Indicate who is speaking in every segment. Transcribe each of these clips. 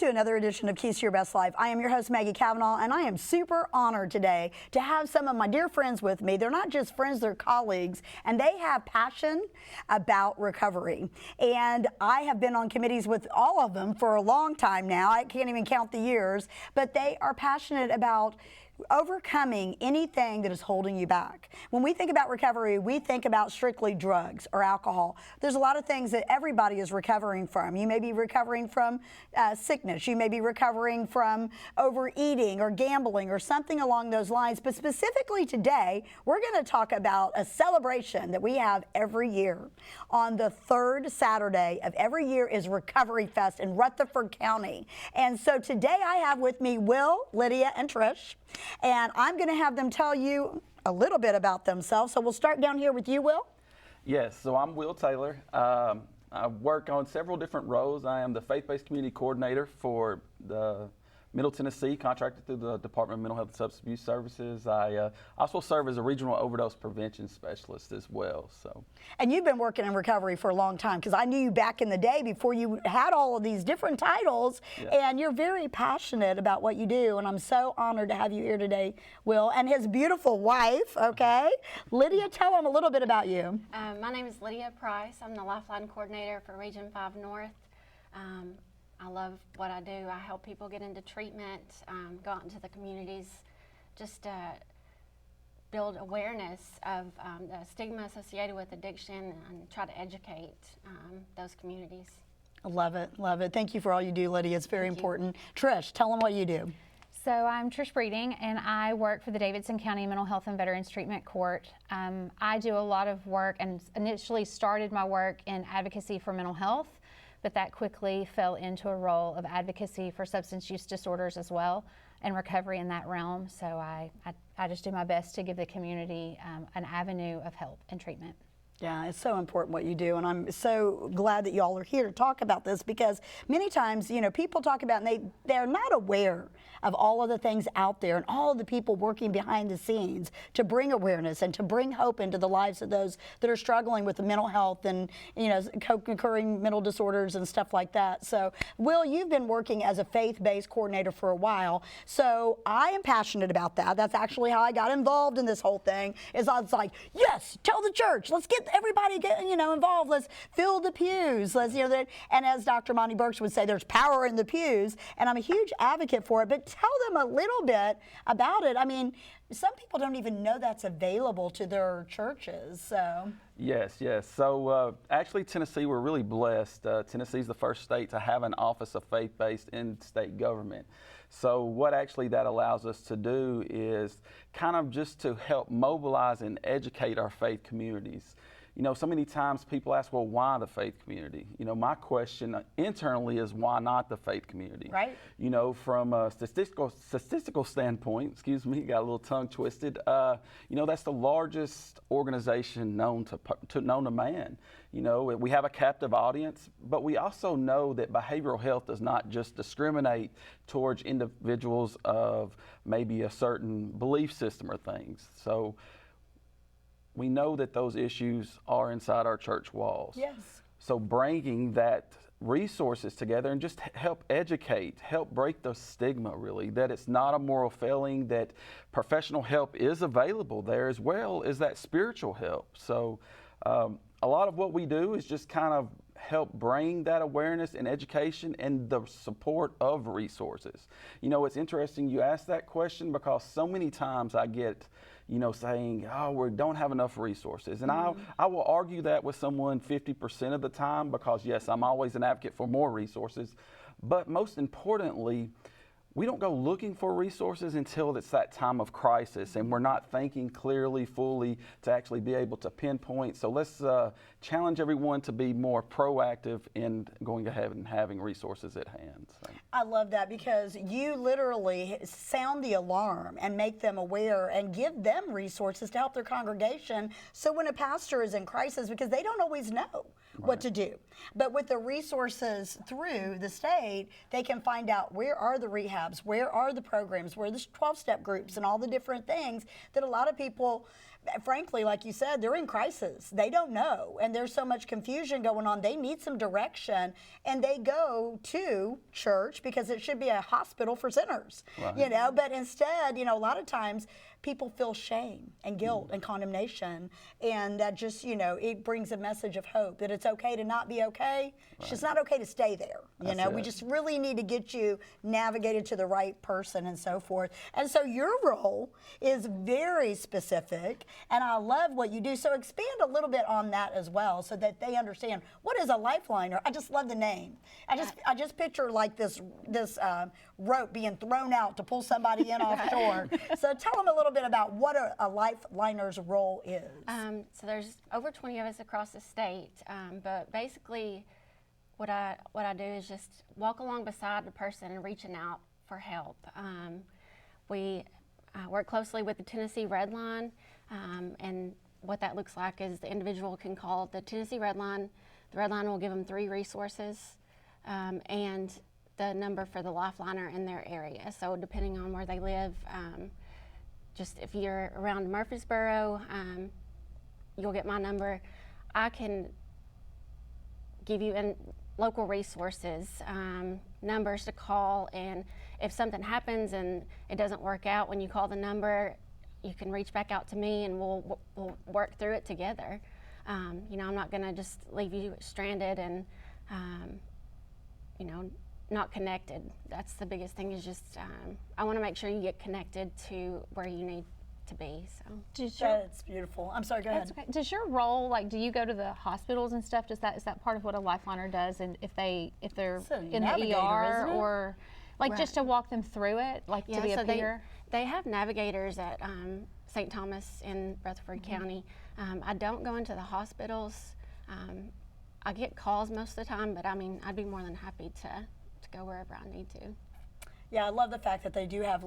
Speaker 1: to another edition of Keys to Your Best Life. I am your host, Maggie Kavanaugh, and I am super honored today to have some of my dear friends with me. They're not just friends, they're colleagues, and they have passion about recovery. And I have been on committees with all of them for a long time now. I can't even count the years, but they are passionate about overcoming anything that is holding you back. When we think about recovery, we think about strictly drugs or alcohol. There's a lot of things that everybody is recovering from. You may be recovering from sickness. You may be recovering from overeating or gambling or something along those lines. But specifically today, we're going to talk about a celebration that we have every year. On the third Saturday of every year is Recovery Fest in Rutherford County. And so today I have with me Will, Lydia, and Trish. And I'm going to have them tell you a little bit about themselves. So we'll start down here with you, Will.
Speaker 2: Yes, so I'm Will Taylor. I work on several different roles. I am the faith-based community coordinator for the Middle Tennessee, contracted through the Department of Mental Health and Substance Abuse Services. I also serve as a regional overdose prevention specialist as well.
Speaker 1: And you've been working in recovery for a long time, because I knew you back in the day before you had all of these different titles, and you're very passionate about what you do, and I'm so honored to have you here today, Will, and his beautiful wife, okay? Lydia, tell them a little bit about you.
Speaker 3: My name is Lydia Price. I'm the Lifeline Coordinator for Region 5 North. I love what I do. I help people get into treatment, go out into the communities, just build awareness of the stigma associated with addiction and try to educate those communities.
Speaker 1: I love it, love it. Thank you for all you do, Lydia. It's very important. Trish, tell them what you do.
Speaker 4: So I'm Trish Breeding, and I work for the Davidson County Mental Health and Veterans Treatment Court. I do a lot of work and initially started my work in advocacy for mental health, but that quickly fell into a role of advocacy for substance use disorders as well, and recovery in that realm. So I just do my best to give the community an avenue of help and treatment.
Speaker 1: Yeah, it's so important what you do, and I'm so glad that y'all are here to talk about this, because many times, you know, people talk about, and they're not aware of all of the things out there and all of the people working behind the scenes to bring awareness and to bring hope into the lives of those that are struggling with the mental health and, you know, co-occurring mental disorders and stuff like that. So, Will, you've been working as a faith-based coordinator for a while, so I am passionate about that. That's actually how I got involved in this whole thing, is I was like, yes, tell the church, let's get everybody involved. Let's fill the pews. Let's, and as Dr. Monty Burks would say, there's power in the pews, and I'm a huge advocate for it. But tell them a little bit about it. I mean, some people don't even know that's available to their churches. So.
Speaker 2: Yes. So actually, Tennessee, we're really blessed. Tennessee's the first state to have an office of faith-based in state government. So what actually that allows us to do is kind of just to help mobilize and educate our faith communities. You know, so many times people ask, well, why the faith community? You know, my question internally is, why not the faith community?
Speaker 1: Right.
Speaker 2: You know, from a statistical standpoint, excuse me, got a little tongue twisted, you know, that's the largest organization known to man. You know, we have a captive audience, but we also know that behavioral health does not just discriminate towards individuals of maybe a certain belief system or things. So we know that those issues are inside our church walls.
Speaker 1: Yes.
Speaker 2: So bringing that resources together and just help educate, help break the stigma, really, that it's not a moral failing, that professional help is available there, as well as that spiritual help. So a lot of what we do is just kind of help bring that awareness and education and the support of resources. You know, it's interesting you ask that question, because so many times I get, you know, saying, oh, we don't have enough resources. And I will argue that with someone 50% of the time, because yes, I'm always an advocate for more resources. But most importantly, we don't go looking for resources until it's that time of crisis and we're not thinking clearly, fully to actually be able to pinpoint. So let's challenge everyone to be more proactive in going ahead and having resources at hand. So.
Speaker 1: I love that, because you literally sound the alarm and make them aware and give them resources to help their congregation. So when a pastor is in crisis, because they don't always know what to do, but with the resources through the state, they can find out where are the rehabs, where are the programs, where are the 12-step groups and all the different things that a lot of people frankly, like you said, they're in crisis. They don't know, and there's so much confusion going on. They need some direction, and they go to church because it should be a hospital for sinners, you know. But instead, you know, a lot of times people feel shame and guilt and condemnation, and that just, you know, it brings a message of hope that it's okay to not be okay. It's just not okay to stay there. You know, we just really need to get you navigated to the right person and so forth. And so your role is very specific, and I love what you do. So expand a little bit on that as well, so that they understand what is a lifeliner. I just love the name. I just picture like this rope being thrown out to pull somebody in offshore. So tell them a little bit about what a lifeliner's role is.
Speaker 3: So there's over 20 of us across the state, but basically what I do is just walk along beside the person and reaching out for help. We work closely with the Tennessee Red Line, and what that looks like is the individual can call the Tennessee Red Line. The Red Line will give them 3 resources and the number for the lifeliner in their area. So depending on where they live, just if you're around Murfreesboro, you'll get my number. I can give you local resources, numbers to call, and if something happens and it doesn't work out when you call the number, you can reach back out to me and we'll work through it together. You know, I'm not gonna just leave you stranded and, you know, not connected. That's the biggest thing, is just, I wanna make sure you get connected to where you need to be, so.
Speaker 1: That's beautiful. I'm sorry, go ahead.
Speaker 4: Okay. Does your role, like, do you go to the hospitals and stuff? Is that part of what a lifeliner does? And if they're in the ER, or like just to walk them through it, like to be a peer?
Speaker 3: They have navigators at St. Thomas in Rutherford County. I don't go into the hospitals. I get calls most of the time, but I mean, I'd be more than happy to go wherever I need to.
Speaker 1: Yeah, I love the fact that they do have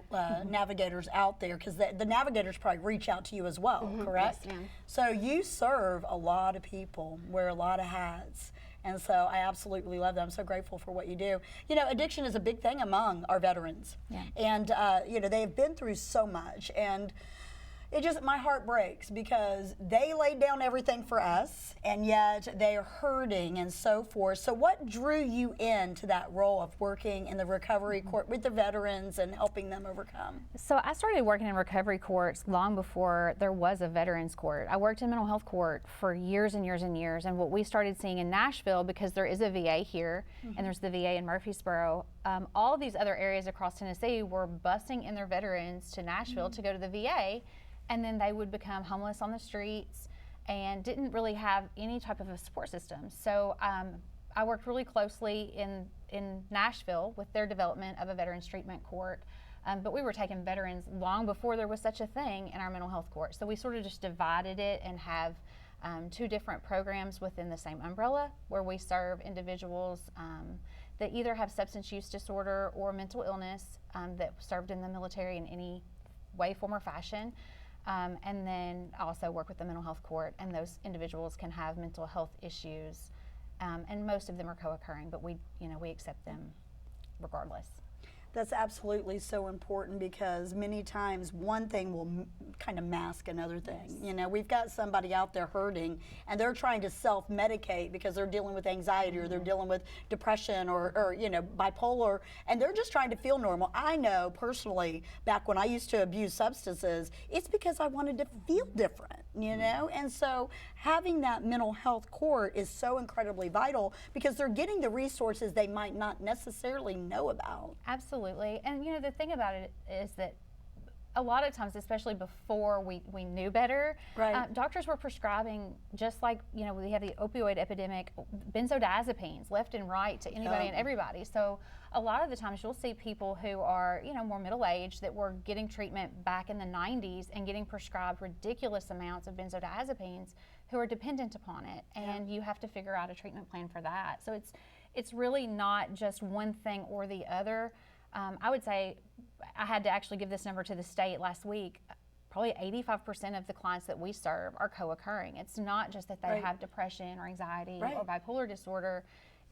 Speaker 1: navigators out there, because the navigators probably reach out to you as well, correct?
Speaker 3: Yes, ma'am.
Speaker 1: So you serve a lot of people, wear a lot of hats, and so I absolutely love that. I'm so grateful for what you do. You know, addiction is a big thing among our veterans, and you know, they've been through so much, and it just, my heart breaks, because they laid down everything for us, and yet they are hurting and so forth. So what drew you into that role of working in the recovery court with the veterans and helping them overcome?
Speaker 4: So I started working in recovery courts long before there was a veterans court. I worked in mental health court for years and years and years, and what we started seeing in Nashville, because there is a VA here, and there's the VA in Murfreesboro, all of these other areas across Tennessee were busing in their veterans to Nashville to go to the VA, and then they would become homeless on the streets and didn't really have any type of a support system. So I worked really closely in Nashville with their development of a veterans treatment court, but we were taking veterans long before there was such a thing in our mental health court. So we sort of just divided it and have 2 different programs within the same umbrella, where we serve individuals that either have substance use disorder or mental illness that served in the military in any way, form, or fashion. And then also work with the mental health court, and those individuals can have mental health issues, and most of them are co-occurring, but we accept them regardless.
Speaker 1: That's absolutely so important, because many times one thing will kind of mask another thing. You know, we've got somebody out there hurting, and they're trying to self-medicate because they're dealing with anxiety, or they're dealing with depression, or you know, bipolar, and they're just trying to feel normal. I know personally, back when I used to abuse substances, it's because I wanted to feel different, you know? And so having that mental health court is so incredibly vital, because they're getting the resources they might not necessarily know about.
Speaker 4: Absolutely. And you know, the thing about it is that a lot of times, especially before we knew better, doctors were prescribing, just like, you know, we have the opioid epidemic, benzodiazepines left and right to anybody and everybody. So a lot of the times you'll see people who are, you know, more middle-aged that were getting treatment back in the 90s and getting prescribed ridiculous amounts of benzodiazepines, who are dependent upon it, and you have to figure out a treatment plan for that. So it's really not just one thing or the other. I would say, I had to actually give this number to the state last week, probably 85% of the clients that we serve are co-occurring. It's not just that they have depression or anxiety or bipolar disorder.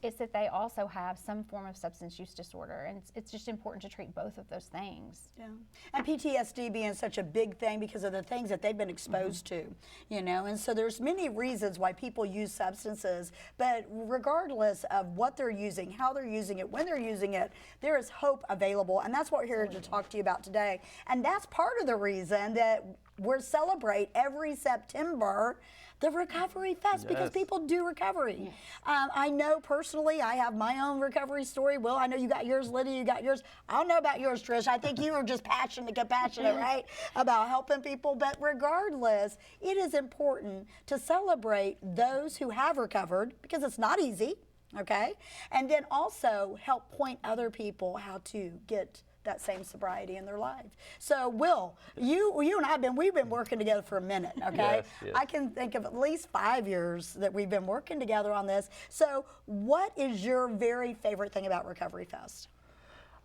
Speaker 4: it's that they also have some form of substance use disorder, and it's just important to treat both of those things.
Speaker 1: Yeah, and PTSD being such a big thing because of the things that they've been exposed to, you know, and so there's many reasons why people use substances, but regardless of what they're using, how they're using it, when they're using it, there is hope available, and that's what we're here to talk to you about today. And that's part of the reason that we celebrate every September the Recovery Fest, because people do recovery. I know personally, I have my own recovery story. Will, I know you got yours. Lydia, you got yours. I don't know about yours, Trish. I think you are just compassionate, right, about helping people. But regardless, it is important to celebrate those who have recovered, because it's not easy, okay? And then also help point other people how to get that same sobriety in their lives. So, Will, you and I we've been working together for a minute, okay?
Speaker 2: Yes.
Speaker 1: I can think of at least 5 years that we've been working together on this. So, what is your very favorite thing about Recovery Fest?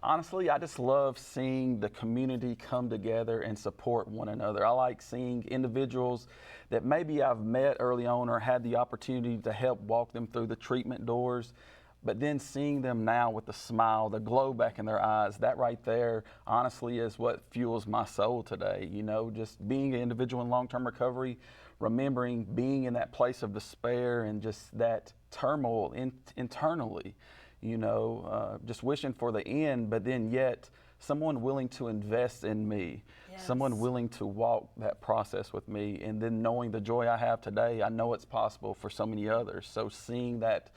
Speaker 2: Honestly, I just love seeing the community come together and support one another. I like seeing individuals that maybe I've met early on or had the opportunity to help walk them through the treatment doors, but then seeing them now with the smile, the glow back in their eyes, that right there, honestly, is what fuels my soul today. You know, just being an individual in long-term recovery, remembering being in that place of despair and just that turmoil internally, you know, just wishing for the end, but then yet someone willing to invest in me, someone willing to walk that process with me, and then knowing the joy I have today, I know it's possible for so many others. So seeing that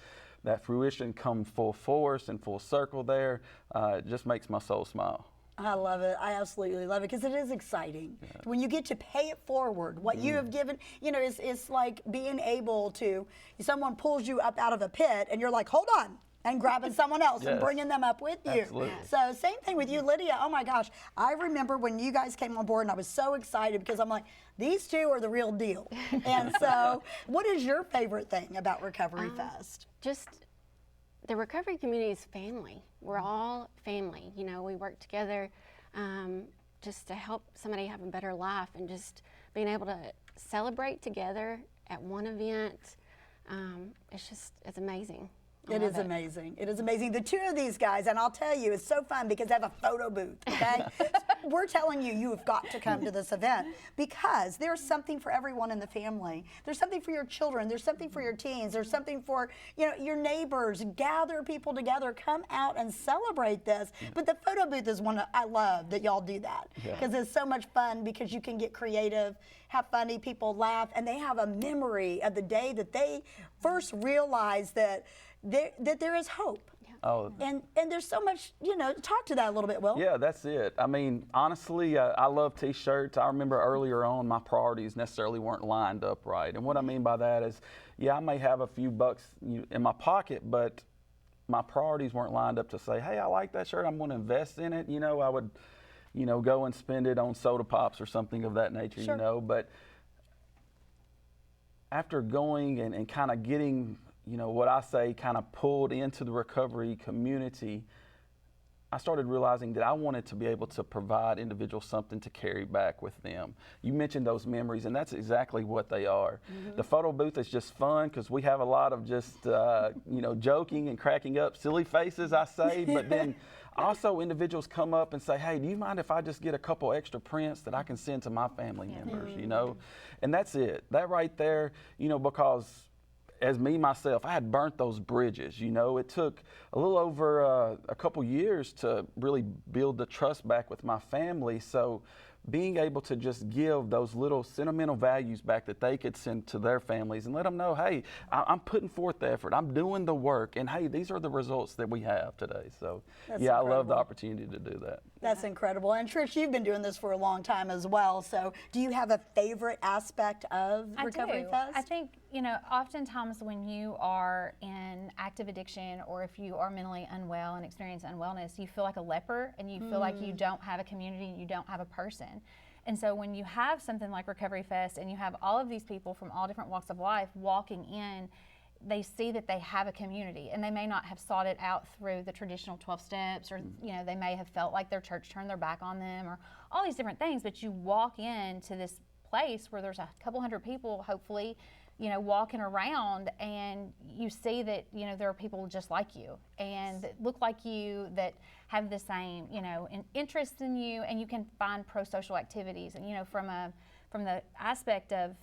Speaker 2: fruition come full force and full circle there, it just makes my soul smile.
Speaker 1: I love it. I absolutely love it, because it is exciting. When you get to pay it forward, what you have given, you know, it's like being able to, someone pulls you up out of a pit and you're like, hold on, and grabbing someone else and bringing them up with you.
Speaker 2: Absolutely.
Speaker 1: So same thing with you, Lydia. Oh my gosh, I remember when you guys came on board and I was so excited, because I'm like, these two are the real deal. And so what is your favorite thing about Recovery Fest?
Speaker 3: Just the recovery community is family. We're all family. You know, we work together just to help somebody have a better life, and just being able to celebrate together at one event. It's amazing.
Speaker 1: It is amazing. It is amazing. The two of these guys, and I'll tell you, it's so fun because they have a photo booth, okay? We're telling you, you have got to come to this event, because there's something for everyone in the family. There's something for your children. There's something for your teens. There's something for, you know, your neighbors. Gather people together. Come out and celebrate this. But the photo booth is one I love that y'all do that, because it's so much fun, because you can get creative, have funny, people laugh, and they have a memory of the day that they first realized that there is hope.
Speaker 2: Oh.
Speaker 1: And there's so much, you know, talk to that a little bit, Will.
Speaker 2: Yeah, that's it. I mean, honestly, I love t-shirts. I remember earlier on, my priorities necessarily weren't lined up right. And what I mean by that is, I may have a few bucks in my pocket, but my priorities weren't lined up to say, hey, I like that shirt, I'm going to invest in it. You know, I would, you know, go and spend it on soda pops or something of that nature, you know. But after going and kind of getting, you know, what I say, kind of pulled into the recovery community, I started realizing that I wanted to be able to provide individuals something to carry back with them. You mentioned those memories, and that's exactly what they are. The photo booth is just fun, because we have a lot of just, you know, joking and cracking up, silly faces, I say, but then also individuals come up and say, hey, do you mind if I just get a couple extra prints that I can send to my family members, you know? And that's it. That right there, you know, because as me, myself, I had burnt those bridges, you know. It took a little over a couple years to really build the trust back with my family. So being able to just give those little sentimental values back that they could send to their families and let them know, hey, I'm putting forth the effort, I'm doing the work, and hey, these are the results that we have today. So
Speaker 1: That's
Speaker 2: yeah,
Speaker 1: incredible.
Speaker 2: I love the opportunity to do that.
Speaker 1: That's incredible. And Trish, you've been doing this for a long time as well. So do you have a favorite aspect of Recovery Fest?
Speaker 4: I think, you know, oftentimes when you are in active addiction, or if you are mentally unwell and experience unwellness, you feel like a leper, and you feel like you don't have a community and you don't have a person. And so when you have something like Recovery Fest and you have all of these people from all different walks of life walking in, they see that they have a community, and they may not have sought it out through the traditional 12 steps, or you know, they may have felt like their church turned their back on them, or all these different things. But you walk into this place where there's a couple hundred people, hopefully, walking around and you see that, there are people just like you and that look like you, that have the same, interest in you, and you can find pro-social activities. And, from the aspect of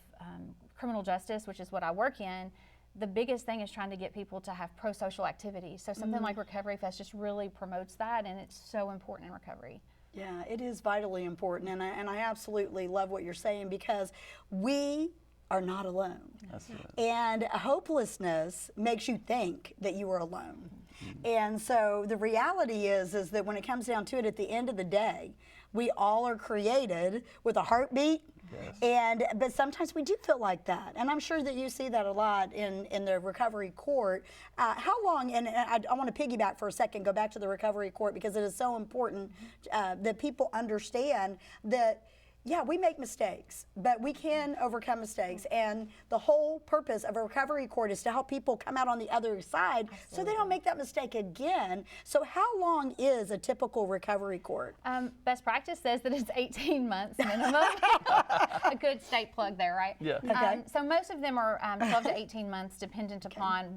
Speaker 4: criminal justice, which is what I work in, the biggest thing is trying to get people to have pro-social activities. So something like Recovery Fest just really promotes that, and it's so important in recovery.
Speaker 1: Yeah, it is vitally important, and I absolutely love what you're saying, because we are not alone.
Speaker 2: That's it.
Speaker 1: And hopelessness makes you think that you are alone. And so the reality is that when it comes down to it, at the end of the day, we all are created with a heartbeat. Yes. But sometimes we do feel like that, and I'm sure that you see that a lot in the recovery court. How long? And I want to piggyback for a second, go back to the recovery court, because it is so important that people understand that. Yeah, we make mistakes, but we can overcome mistakes. And the whole purpose of a recovery court is to help people come out on the other side. Absolutely. So they don't make that mistake again. So how long is a typical recovery court?
Speaker 4: Best practice says that it's 18 months minimum. A good state plug there, right?
Speaker 2: Yeah.
Speaker 1: Okay.
Speaker 4: So most of them are 12 to 18 months, dependent upon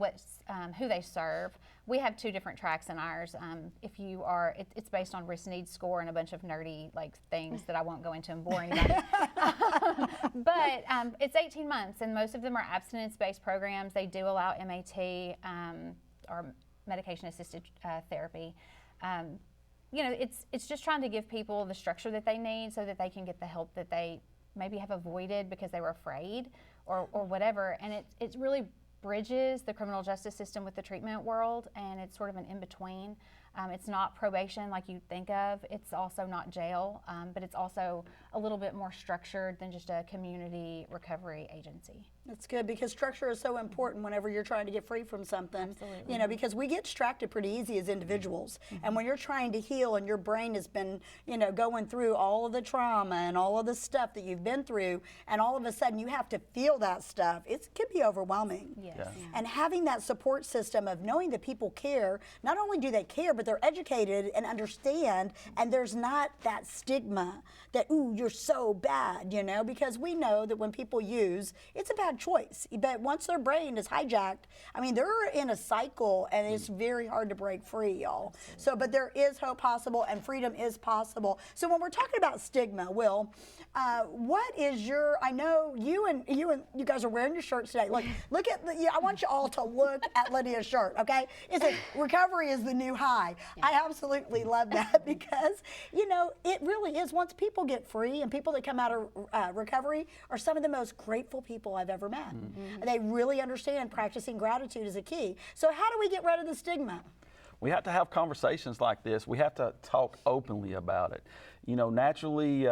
Speaker 4: who they serve. We have 2 different tracks in ours. If you are, it's based on risk needs score and a bunch of nerdy things that I won't go into and bore anybody. But it's 18 months, and most of them are abstinence-based programs. They do allow MAT or medication-assisted therapy. It's just trying to give people the structure that they need so that they can get the help that they maybe have avoided because they were afraid or whatever. And it really bridges the criminal justice system with the treatment world, and it's sort of an in-between. It's not probation like you'd think of. It's also not jail, but it's also a little bit more structured than just a community recovery agency.
Speaker 1: That's good, because structure is so important whenever you're trying to get free from something.
Speaker 4: Absolutely.
Speaker 1: Because we get distracted pretty easy as individuals. And when you're trying to heal and your brain has been, going through all of the trauma and all of the stuff that you've been through, and all of a sudden you have to feel that stuff, it can be overwhelming.
Speaker 4: Yes.
Speaker 2: Yeah.
Speaker 1: And having that support system of knowing that people care, not only do they care, but they're educated and understand, and there's not that stigma that, ooh, you're so bad, because we know that when people use, it's a bad choice. But once their brain is hijacked, they're in a cycle, and it's very hard to break free, y'all. So, but there is hope possible, and freedom is possible. So when we're talking about stigma, Will, what is I know you guys are wearing your shirts today. Look at I want you all to look at Lydia's shirt, okay? It's recovery is the new high. Yeah. I absolutely love that, because, it really is. Once people get free, and people that come out of recovery are some of the most grateful people I've ever met. Mm-hmm. They really understand practicing gratitude is a key. So how do we get rid of the stigma?
Speaker 2: We have to have conversations like this. We have to talk openly about it. Naturally,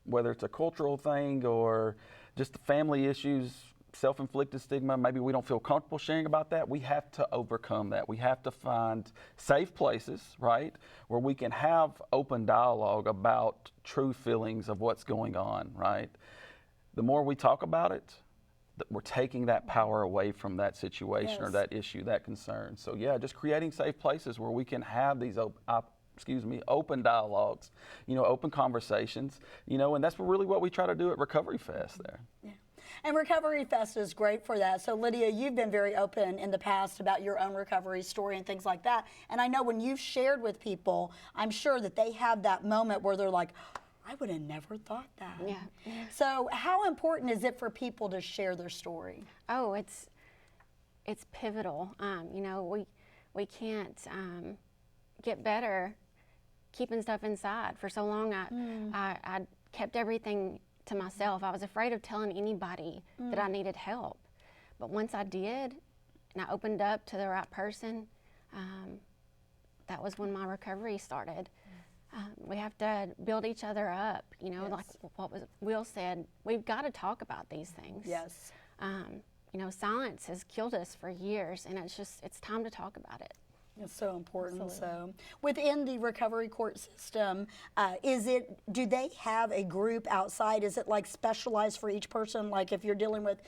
Speaker 2: whether it's a cultural thing or just the family issues, self-inflicted stigma, maybe we don't feel comfortable sharing about that. We have to overcome that. We have to find safe places, right, where we can have open dialogue about true feelings of what's going on, right? The more we talk about it, we're taking that power away from that situation. Yes. Or that issue, that concern. So yeah, just creating safe places where we can have these open dialogues, open conversations, and that's really what we try to do at Recovery Fest there.
Speaker 1: Yeah. And Recovery Fest is great for that. So Lydia, you've been very open in the past about your own recovery story and things like that. And I know when you've shared with people, I'm sure that they have that moment where they're like, I would have never thought that.
Speaker 3: Yeah.
Speaker 1: So how important is it for people to share their story?
Speaker 3: Oh, it's pivotal. We can't get better keeping stuff inside. For so long, I kept everything to myself. I was afraid of telling anybody that I needed help. But once I did, and I opened up to the right person, that was when my recovery started. We have to build each other up, yes. Like what Will said, we've got to talk about these things.
Speaker 1: Yes.
Speaker 3: Silence has killed us for years, and it's time to talk about it.
Speaker 1: It's so important.
Speaker 4: Absolutely.
Speaker 1: So within the recovery court system, do they have a group outside? Is it like specialized for each person? Like if you're dealing with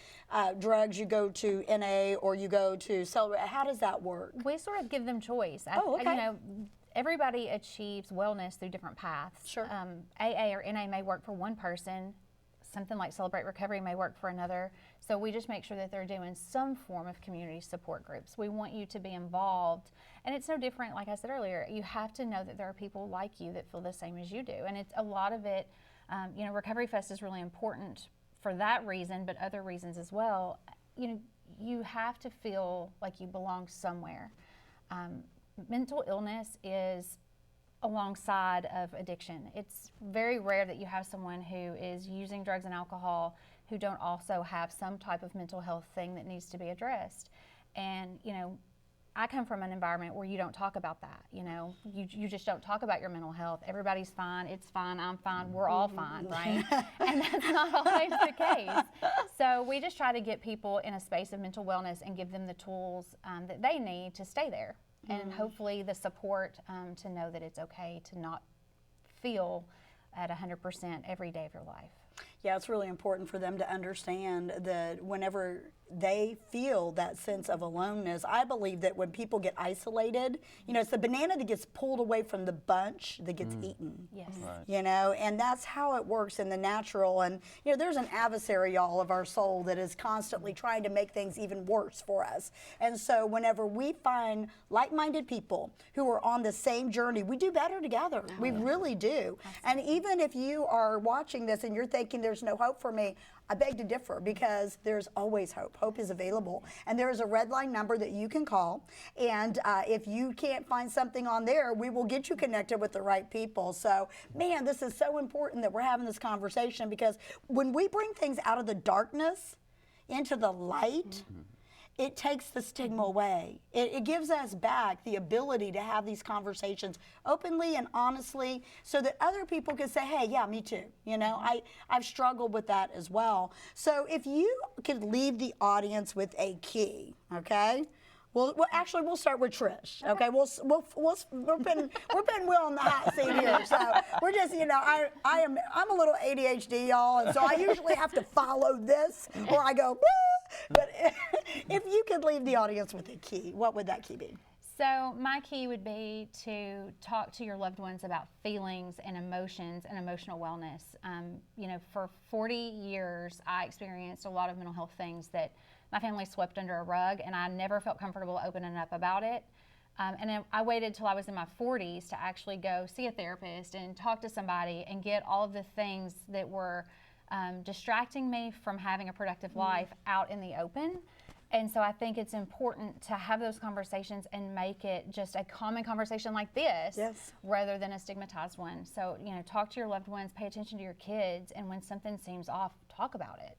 Speaker 1: drugs, you go to NA or you go to Celebrate. How does that work?
Speaker 4: We sort of give them choice.
Speaker 1: Okay.
Speaker 4: Everybody achieves wellness through different paths.
Speaker 1: Sure.
Speaker 4: AA or NA may work for one person. something like Celebrate Recovery may work for another. So we just make sure that they're doing some form of community support groups. We want you to be involved. And it's no different, like I said earlier, you have to know that there are people like you that feel the same as you do. And it's a lot of it, you know, Recovery Fest is really important for that reason, but other reasons as well. You know, you have to feel like you belong somewhere. Mental illness is alongside of addiction. It's very rare that you have someone who is using drugs and alcohol who don't also have some type of mental health thing that needs to be addressed. And, you know, I come from an environment where you don't talk about that. You know, you just don't talk about your mental health. Everybody's fine, it's fine, I'm fine, we're all fine, right? And that's not always the case. So we just try to get people in a space of mental wellness and give them the tools that they need to stay there. And hopefully the support to know that it's okay to not feel at 100% every day of your life.
Speaker 1: Yeah, it's really important for them to understand that whenever they feel that sense of aloneness, I believe that when people get isolated, you know, it's the banana that gets pulled away from the bunch that gets eaten.
Speaker 4: Yes.
Speaker 2: Right.
Speaker 1: You know, and that's how it works in the natural. And, you know, there's an adversary, y'all, of our soul that is constantly trying to make things even worse for us. And so whenever we find like-minded people who are on the same journey, we do better together. We really do. And even if you are watching this and you're thinking there's no hope for me, I beg to differ, because there's always hope. Hope is available. And there is a red line number that you can call. And if you can't find something on there, we will get you connected with the right people. So, man, this is so important that we're having this conversation, because when we bring things out of the darkness into the light, it takes the stigma away. It gives us back the ability to have these conversations openly and honestly, so that other people can say, hey, yeah, me too. You know, I've struggled with that as well. So if you could leave the audience with a key, okay? Well, actually, we'll start with Trish. Okay, we're putting Will on the hot seat here. So we're just, you know, I'm a little ADHD, y'all, and so I usually have to follow this, or I go, bah! But if you could leave the audience with a key, what would that key be?
Speaker 4: So my key would be to talk to your loved ones about feelings and emotions and emotional wellness. You know, for 40 years, I experienced a lot of mental health things that my family swept under a rug, and I never felt comfortable opening up about it. And then I waited till I was in my 40s to actually go see a therapist and talk to somebody and get all of the things that were distracting me from having a productive life out in the open. And so I think it's important to have those conversations and make it just a common conversation like this, rather than a stigmatized one. So, you know, talk to your loved ones, pay attention to your kids, and when something seems off, talk about it.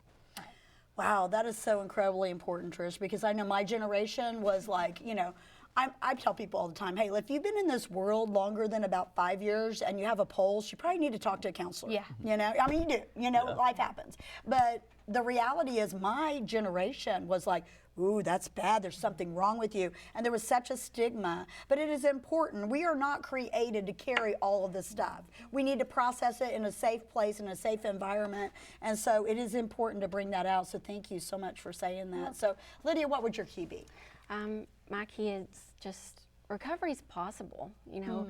Speaker 1: Wow, that is so incredibly important, Trish, because I know my generation was like, you know, I tell people all the time, hey, if you've been in this world longer than about 5 years and you have a pulse, you probably need to talk to a counselor.
Speaker 4: Yeah.
Speaker 1: You know, I mean, you do, you know, life happens. But the reality is my generation was like, ooh, that's bad, there's something wrong with you. And there was such a stigma. But it is important. We are not created to carry all of this stuff. We need to process it in a safe place, in a safe environment. And so it is important to bring that out. So thank you so much for saying that. So Lydia, what would your key be?
Speaker 3: My key is just recovery is possible. You know,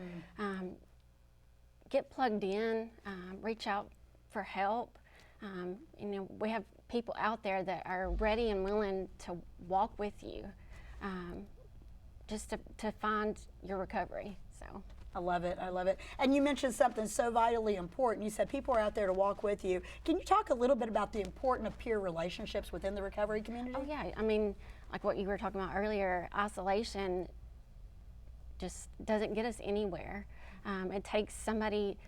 Speaker 3: get plugged in, reach out for help. You know, we have people out there that are ready and willing to walk with you, just to find your recovery. So.
Speaker 1: I love it. I love it. And you mentioned something so vitally important. You said people are out there to walk with you. Can you talk a little bit about the importance of peer relationships within the recovery community?
Speaker 3: Oh yeah, I mean, like what you were talking about earlier, isolation just doesn't get us anywhere. It takes somebody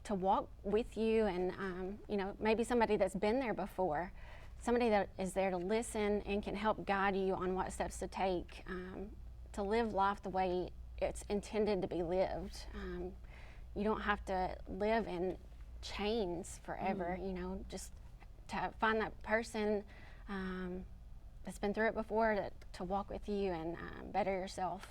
Speaker 3: to walk with you, and you know, maybe somebody that's been there before, somebody that is there to listen and can help guide you on what steps to take to live life the way it's intended to be lived. You don't have to live in chains forever, you know, just to find that person that's been through it before to walk with you and better yourself.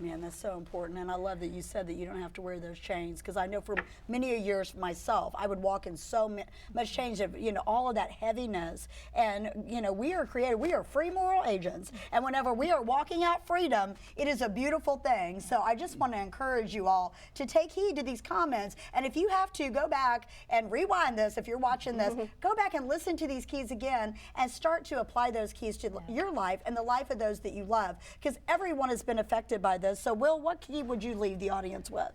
Speaker 1: Man, that's so important, and I love that you said that you don't have to wear those chains, because I know for many years myself, I would walk in so much change of, all of that heaviness, and, we are created, we are free moral agents, and whenever we are walking out freedom, it is a beautiful thing. So I just want to encourage you all to take heed to these comments, and if you have to, go back and rewind this, if you're watching this, go back and listen to these keys again, and start to apply those keys to your life and the life of those that you love, because everyone has been affected by this. So, Will, what key would you leave the audience with?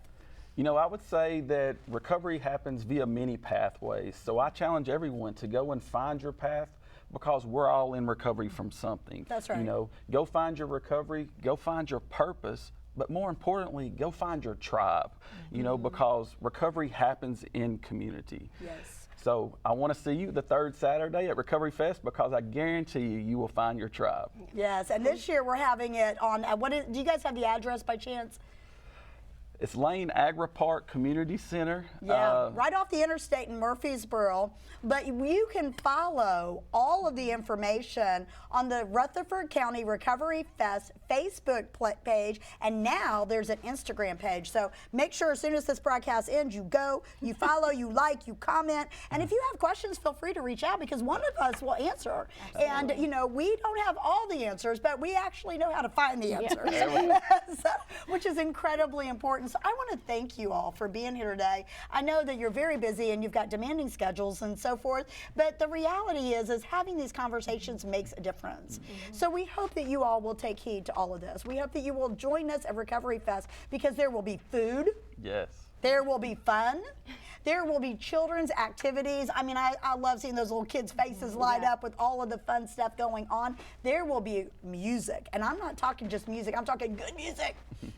Speaker 2: I would say that recovery happens via many pathways. So I challenge everyone to go and find your path, because we're all in recovery from something.
Speaker 1: That's right.
Speaker 2: Go find your recovery, go find your purpose, but more importantly, go find your tribe, because recovery happens in community.
Speaker 1: Yes.
Speaker 2: So I want to see you the third Saturday at Recovery Fest, because I guarantee you will find your tribe.
Speaker 1: Yes, and this year we're having it on, do you guys have the address by chance?
Speaker 2: It's Lane Agri-Park Community Center.
Speaker 1: Yeah, right off the interstate in Murfreesboro. But you can follow all of the information on the Rutherford County Recovery Fest Facebook page, and now there's an Instagram page. So make sure as soon as this broadcast ends, you go, you follow, you like, you comment, and if you have questions, feel free to reach out, because one of us will answer. Absolutely. And we don't have all the answers, but we actually know how to find the answers, so, which is incredibly important. So I want to thank you all for being here today. I know that you're very busy and you've got demanding schedules and so forth, but the reality is having these conversations makes a difference. So we hope that you all will take heed to all of this. We hope that you will join us at Recovery Fest, because there will be food.
Speaker 2: Yes.
Speaker 1: There will be fun. There will be children's activities. I mean, I love seeing those little kids' faces light up with all of the fun stuff going on. There will be music, and I'm not talking just music, I'm talking good music.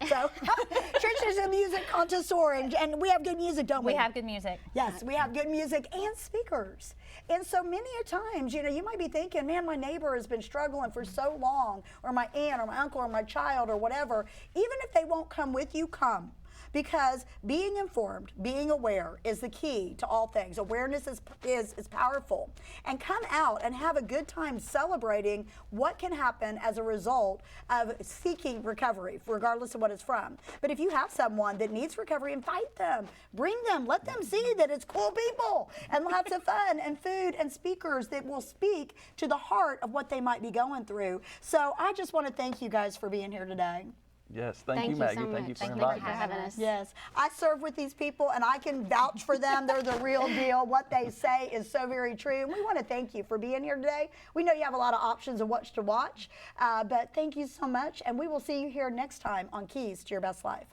Speaker 1: So, Trish is a music connoisseur, and we have good music, don't we?
Speaker 4: We have good music.
Speaker 1: Yes, we have good music and speakers. And so many a times, you might be thinking, man, my neighbor has been struggling for so long, or my aunt, or my uncle, or my child, or whatever. Even if they won't come with you, come. Because being informed, being aware is the key to all things. Awareness is powerful. And come out and have a good time celebrating what can happen as a result of seeking recovery, regardless of what it's from. But if you have someone that needs recovery, invite them, bring them, let them see that it's cool people and lots of fun and food and speakers that will speak to the heart of what they might be going through. So I just want to thank you guys for being here today.
Speaker 2: Yes, thank you, Maggie.
Speaker 3: So
Speaker 2: thank you for
Speaker 3: much.
Speaker 2: inviting
Speaker 3: Thank you for having us.
Speaker 1: Yes, I serve with these people, and I can vouch for them. They're the real deal. What they say is so very true. And we want to thank you for being here today. We know you have a lot of options of what to watch, but thank you so much. And we will see you here next time on Keys to Your Best Life.